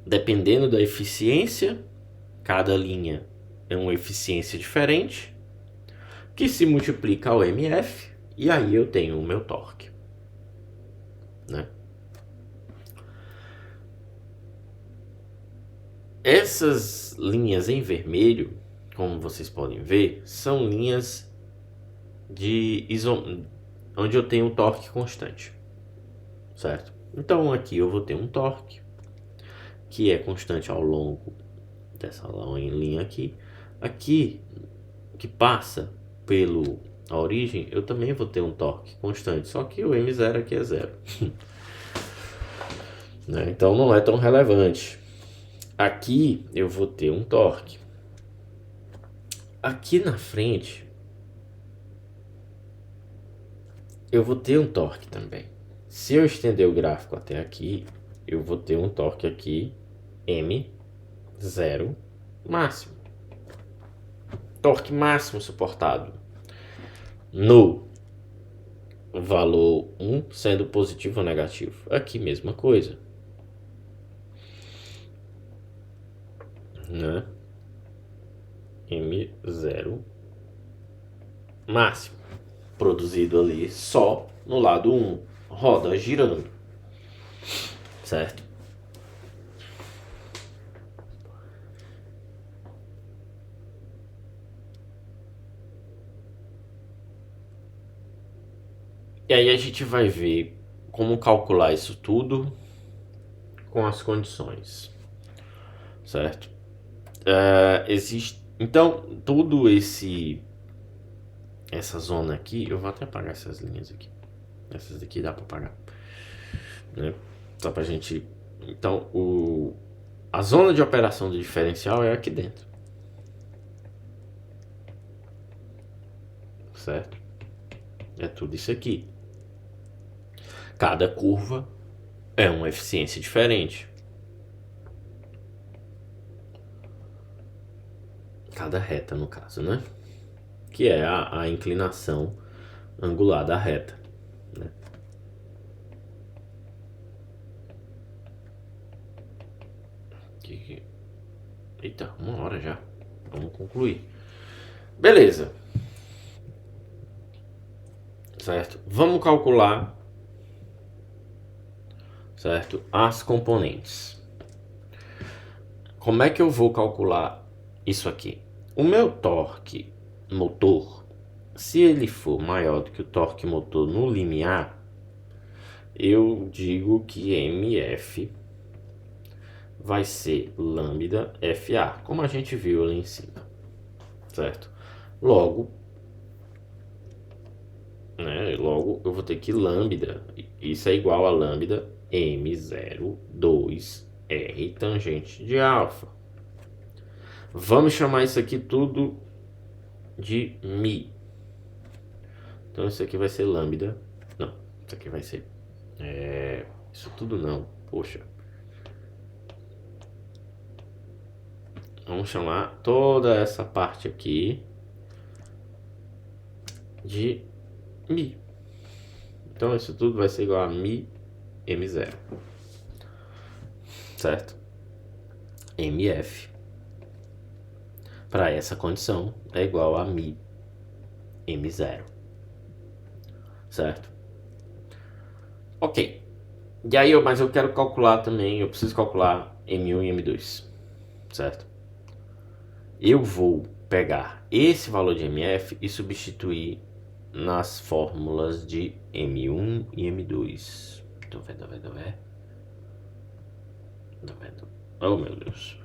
dependendo da eficiência. Cada linha é uma eficiência diferente, que se multiplica ao MF, e aí eu tenho o meu torque, né? Essas linhas em vermelho, como vocês podem ver, são linhas onde eu tenho um torque constante, certo? Então aqui eu vou ter um torque que é constante ao longo dessa linha aqui. Aqui que passa a origem, eu também vou ter um torque constante, só que o M0 aqui é zero. Né? Então não é tão relevante. Aqui eu vou ter um torque. Aqui na frente eu vou ter um torque também. Se eu estender o gráfico até aqui, eu vou ter um torque aqui M0 máximo. Torque máximo suportado. no valor 1 sendo positivo ou negativo. Aqui mesma coisa, né? M0 máximo, produzido ali só no lado 1, roda girando, certo? E aí a gente vai ver como calcular isso tudo com as condições, certo? Existe, então, tudo essa zona aqui, eu vou até apagar essas linhas aqui. Essas daqui dá para apagar, né? Só pra gente. Então, a zona de operação do diferencial é aqui dentro, certo? É tudo isso aqui. Cada curva é uma eficiência diferente. Cada reta, no caso, né? Que é a inclinação angular da reta, né? Eita, 1 hora já. Vamos concluir. Beleza. Certo? Vamos calcular, certo? As componentes. Como é que eu vou calcular isso aqui? O meu torque motor, se ele for maior do que o torque motor no limiar, eu digo que MF vai ser lambda FA, como a gente viu ali em cima, certo? Logo, eu vou ter que lambda, isso é igual a lambda M02R tangente de alfa. Vamos chamar isso aqui tudo de Mi. Então isso aqui vai ser lambda. Não, isso aqui vai ser... isso tudo não, poxa. Vamos chamar toda essa parte aqui de Mi. Então isso tudo vai ser igual a Mi M0. Certo? MF para essa condição é igual a Mi M0. Certo? Ok. E aí, mas eu quero calcular também, eu preciso calcular M1 e M2. Certo? Eu vou pegar esse valor de MF e substituir nas fórmulas de M1 e M2. Tô vendo. Oh, meu Deus.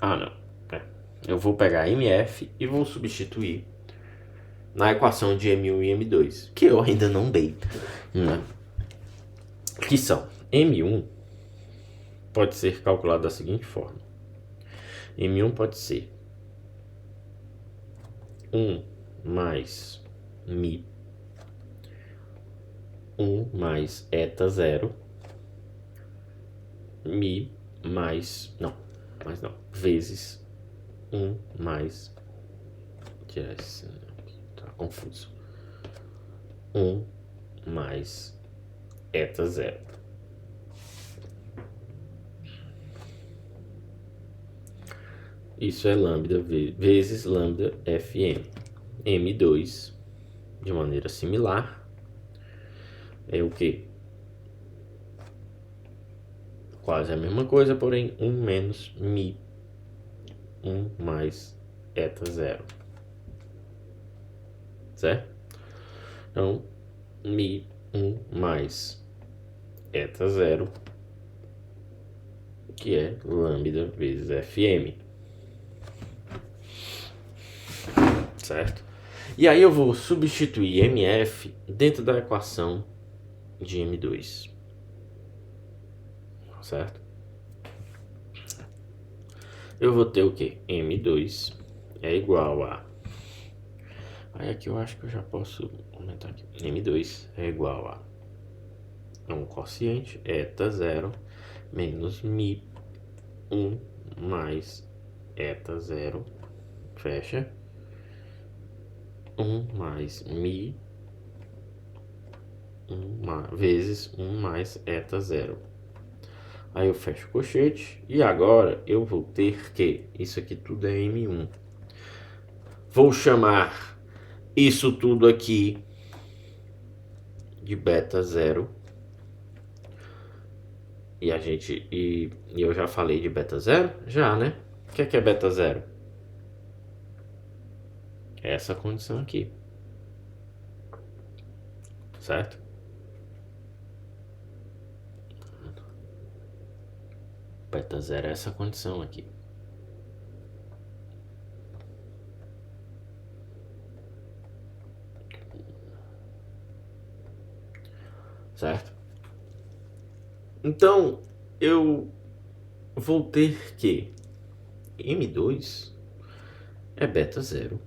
Ah, não. Eu vou pegar MF e vou substituir na equação de M1 e M2, que eu ainda não dei, né? Que são M1 pode ser calculado da seguinte forma. M1 pode ser 1 mais Mi, 1 mais eta 0, Mi mais, não, vezes 1 mais, tirar esse aqui, tá confuso, 1 mais eta 0. Isso é lambda vezes lambda Fm. M2, de maneira similar, é o que? Quase a mesma coisa, porém 1 menos Mi, 1 mais eta 0. Certo? Então, Mi 1 mais eta 0, que é lambda vezes Fm. Certo? E aí eu vou substituir MF dentro da equação de M2. Certo? Eu vou ter o que? M2 é igual a... Aí aqui eu acho que eu já posso aumentar aqui. M2 é igual a um quociente, eta 0, menos mi 1 mais eta 0, fecha, 1 mais mi 1 vezes 1 mais eta 0. Aí eu fecho o colchete e agora eu vou ter que, isso aqui tudo é M1. Vou chamar isso tudo aqui de beta 0. E eu já falei de beta 0? Já, né? O que é beta 0? É essa condição aqui. Certo? Beta 0 é essa condição aqui. Certo? Então, eu vou ter que M2 é beta 0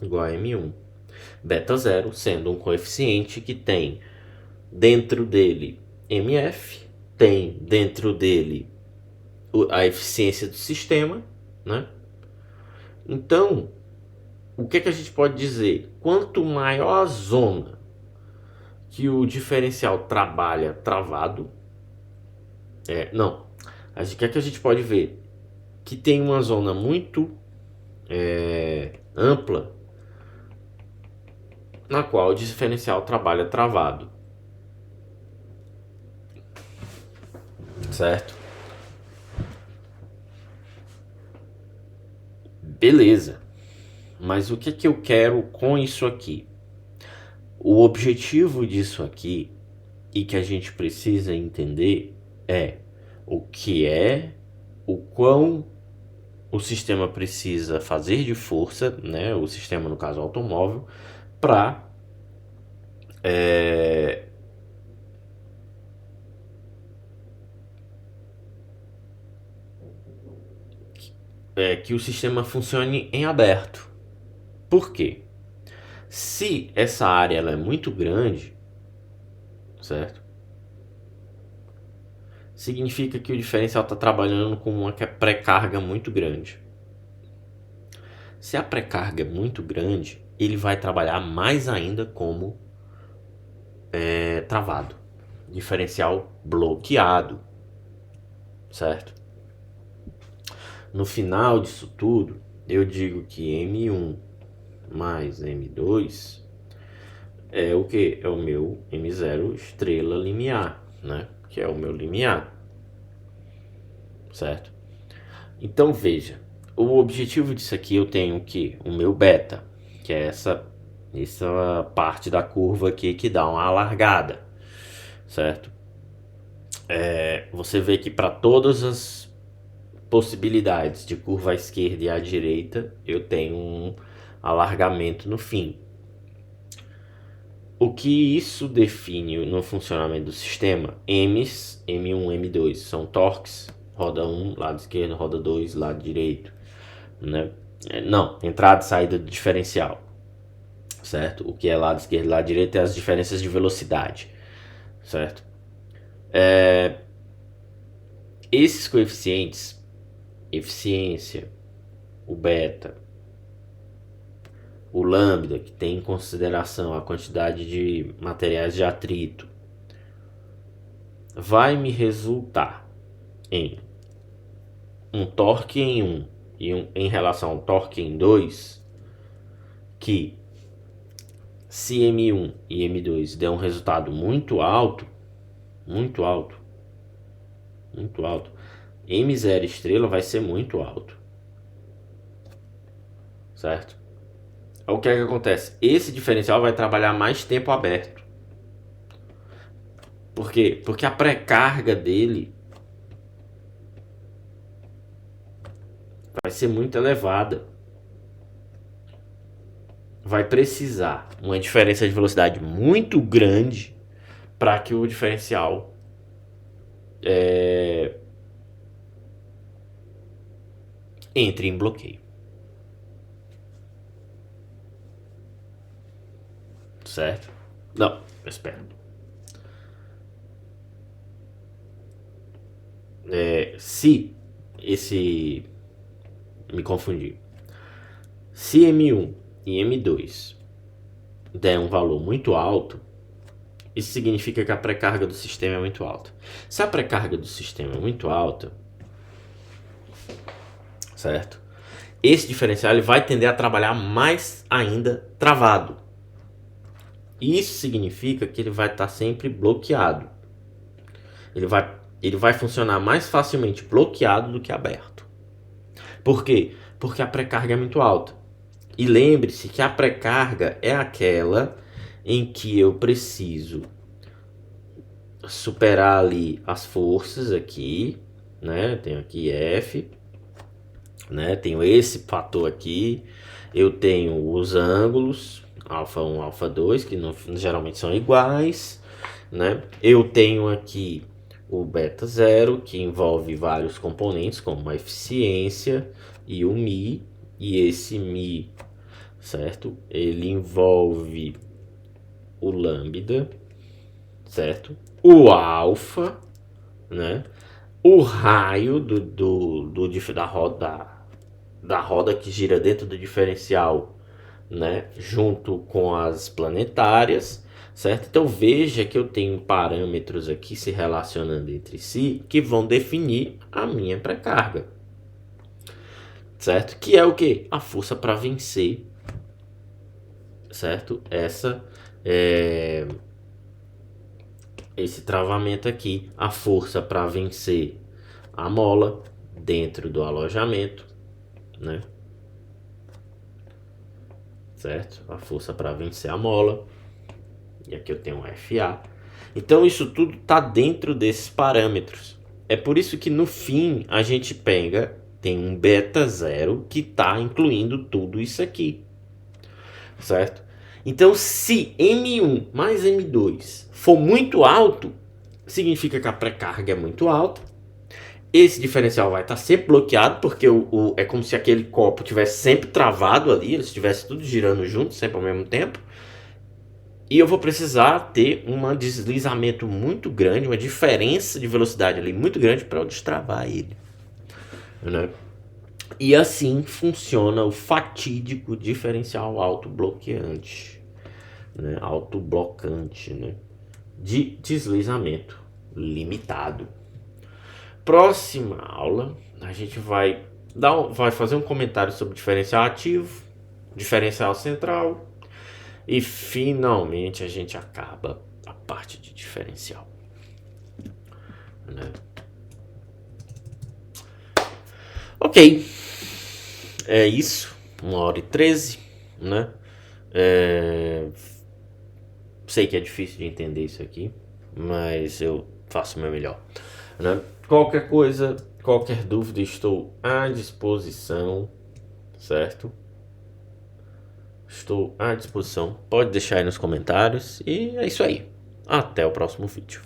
igual a M1. Beta 0 sendo um coeficiente que tem dentro dele MF, tem dentro dele a eficiência do sistema, né? Então, o que a gente pode dizer? Quanto maior a zona que o diferencial trabalha travado, o que a gente pode ver? Que tem uma zona muito ampla na qual o diferencial trabalha travado, certo? Beleza, mas o que eu quero com isso aqui? O objetivo disso aqui e que a gente precisa entender é o quão o sistema precisa fazer de força, né? O sistema, no caso, automóvel, para que o sistema funcione em aberto. Por quê? Se essa área ela é muito grande, certo? Significa que o diferencial está trabalhando com uma pré-carga muito grande. Se a pré-carga é muito grande, ele vai trabalhar mais ainda como travado, diferencial bloqueado, certo? No final disso tudo, eu digo que M1 mais M2 é o que? É o meu M0 estrela limiar, né? Que é o meu limiar, certo? Então veja, o objetivo disso aqui eu tenho que o meu beta, que é essa parte da curva aqui que dá uma alargada, certo? Você vê que para todas as possibilidades de curva à esquerda e à direita, eu tenho um alargamento no fim. O que isso define no funcionamento do sistema? M's, M1, M2 são torques, roda 1, lado esquerdo, roda 2, lado direito, né? Não, entrada e saída do diferencial, certo? O que é lado esquerdo e lado direito é as diferenças de velocidade, certo? Esses coeficientes, eficiência, o beta, o lambda, que tem em consideração a quantidade de materiais de atrito, vai me resultar em um torque em 1 e em relação ao torque em 2, que se M1 e M2 der um resultado muito alto, muito alto, muito alto, M0 estrela vai ser muito alto, certo? O que é que acontece? Esse diferencial vai trabalhar mais tempo aberto. Por quê? Porque a pré-carga dele vai ser muito elevada. Vai precisar uma diferença de velocidade muito grande para que o diferencial entre em bloqueio. Certo? Não, espera. Se esse... Me confundi. Se M1 e M2 der um valor muito alto, isso significa que a pré-carga do sistema é muito alta. Se a pré-carga do sistema é muito alta, certo? Esse diferencial ele vai tender a trabalhar mais ainda travado. Isso significa que ele vai estar sempre bloqueado. Ele vai funcionar mais facilmente bloqueado do que aberto. Por quê? Porque a pré-carga é muito alta. E lembre-se que a pré-carga é aquela em que eu preciso superar ali as forças aqui, né? Tenho aqui F, né? Tenho esse fator aqui, eu tenho os ângulos alfa 1, alfa 2, que geralmente são iguais, né? Eu tenho aqui o beta 0, que envolve vários componentes, como a eficiência e o Mi, e esse Mi, certo? Ele envolve o lambda, certo? O alfa, né? O raio da roda que gira dentro do diferencial, né? Junto com as planetárias, certo? Então veja que eu tenho parâmetros aqui se relacionando entre si que vão definir a minha pré-carga, certo? Que é o que? A força para vencer, certo? Esse travamento aqui, a força para vencer a mola dentro do alojamento, né? Certo? A força para vencer a mola. E aqui eu tenho um FA. Então isso tudo está dentro desses parâmetros. É por isso que no fim a gente tem um beta 0 que está incluindo tudo isso aqui, certo? Então se M1 mais M2 for muito alto, significa que a pré-carga é muito alta. Esse diferencial vai estar sempre bloqueado, porque é como se aquele copo tivesse sempre travado ali, ele estivesse tudo girando junto, sempre ao mesmo tempo. E eu vou precisar ter um deslizamento muito grande, uma diferença de velocidade ali muito grande para eu destravar ele, né? E assim funciona o fatídico diferencial autobloqueante, né? Autoblocante, né? De deslizamento limitado. Próxima aula, a gente vai fazer um comentário sobre diferencial ativo, diferencial central e finalmente a gente acaba a parte de diferencial, né? Ok, é isso, 1h13, né? Sei que é difícil de entender isso aqui, mas eu faço o meu melhor, né? Qualquer coisa, qualquer dúvida, estou à disposição, certo? Estou à disposição. Pode deixar aí nos comentários. E é isso aí. Até o próximo vídeo.